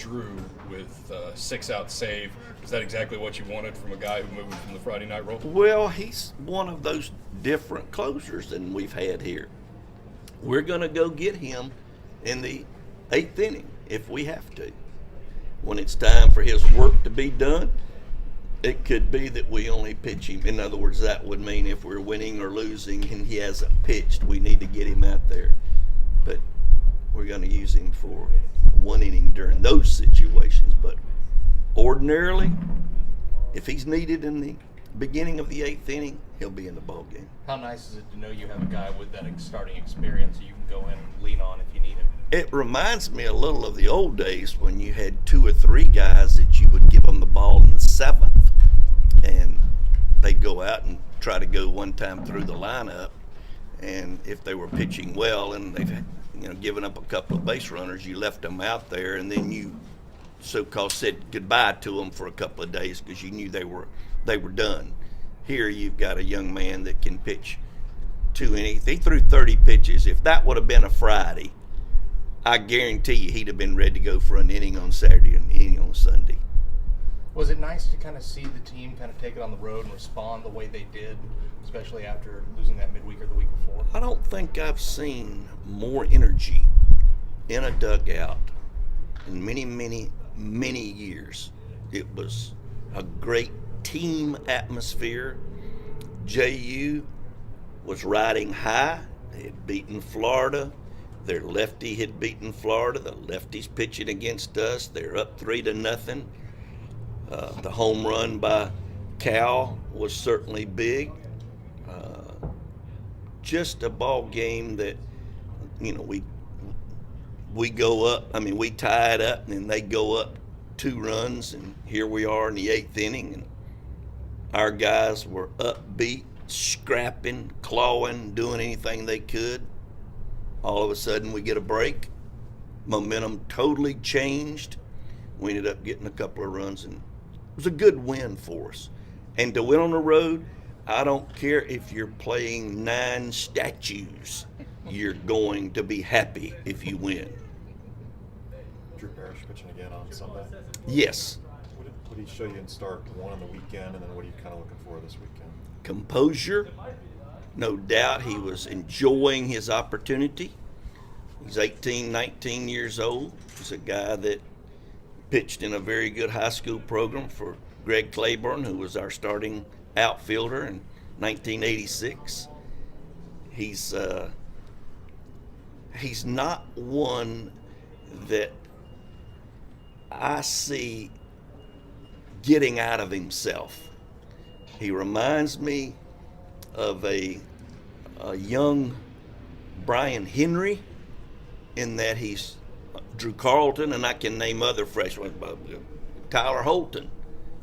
Drew with 6-out save. Is that exactly what you wanted from a guy who moved from the Friday night role? Well, he's one of those different closers than we've had here. We're going to go get him in the 8th inning if we have to. When it's time for his work to be done, it could be that we only pitch him. In other words, that would mean if we're winning or losing and he hasn't pitched, we need to get him out there. But we're going to use him for 1 inning during those situations. But ordinarily, if he's needed in the beginning of the 8th inning, he'll be in the ball game. How nice is it to know you have a guy with that starting experience that you can go in and lean on if you need him? It reminds me a little of the old days when you had 2 or 3 guys that you would give them the ball in the 7th, and they'd go out and try to go one time through the lineup, and if they were pitching well and they've given up a couple of base runners, you left them out there, and then you so-called said goodbye to them for a couple of days because you knew they were done. Here you've got a young man that can pitch 2 innings. He threw 30 pitches. If that would have been a Friday, I guarantee you he'd have been ready to go for an inning on Saturday and an inning on Sunday. Was it nice to kind of see the team kind of take it on the road and respond the way they did, especially after losing that midweek or the week before? I don't think I've seen more energy in a dugout in many, many, many years. It was a great team atmosphere. JU was riding high. They had beaten Florida. Their lefty had beaten Florida. The lefty's pitching against us. They're up 3-0. The home run by Cal was certainly big. Just a ball game that, we go up. I mean, we tie it up, and then they go up 2 runs, and here we are in the 8th inning, and our guys were upbeat, scrapping, clawing, doing anything they could. All of a sudden, we get a break. Momentum totally changed. We ended up getting a couple of runs, and it was a good win for us. And to win on the road, I don't care if you're playing 9 statues. You're going to be happy if you win. Drew Parrish pitching again on Sunday? Yes. What did he show you in start 1 on the weekend, and then what are you kind of looking for this weekend? Composure. No doubt he was enjoying his opportunity. He's 18, 19 years old. He's a guy that pitched in a very good high school program for Greg Claiborne, who was our starting outfielder in 1986. He's not one that I see getting out of himself. He reminds me of a young Brian Henry in that he's Drew Carlton, and I can name other freshmen, Tyler Holton.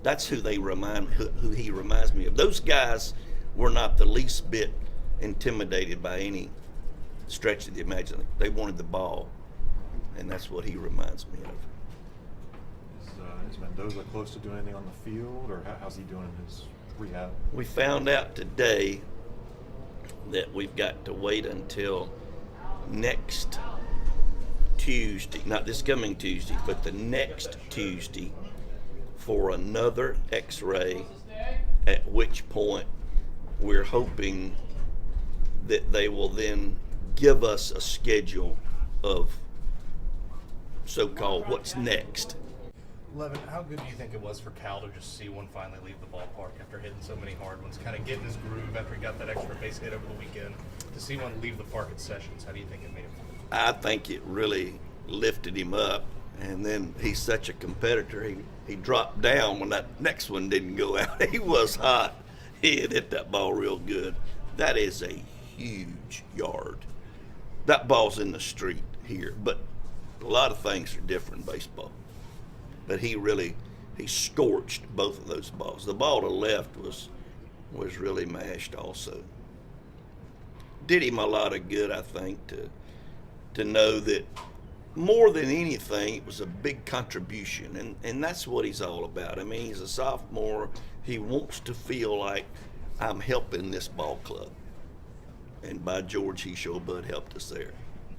That's who he reminds me of. Those guys were not the least bit intimidated by any stretch of the imagination. They wanted the ball, and that's what he reminds me of. Is Mendoza close to doing anything on the field, or how's he doing in his rehab? We found out today that we've got to wait until next Tuesday, not this coming Tuesday, but the next Tuesday for another x-ray, at which point we're hoping that they will then give us a schedule of so-called what's next. Levin, how good do you think it was for Cal to just see one finally leave the ballpark after hitting so many hard ones, kind of getting his groove after he got that extra base hit over the weekend? To see one leave the park at Sessions, how do you think it made him feel? I think it really lifted him up, and then he's such a competitor. He dropped down when that next one didn't go out. He was hot. He had hit that ball real good. That is a huge yard. That ball's in the street here, but a lot of things are different in baseball. But he scorched both of those balls. The ball to left was really mashed also. Did him a lot of good, I think, to know that more than anything, it was a big contribution, and that's what he's all about. I mean, he's a sophomore. He wants to feel like I'm helping this ball club. And by George, he sure bud helped us there.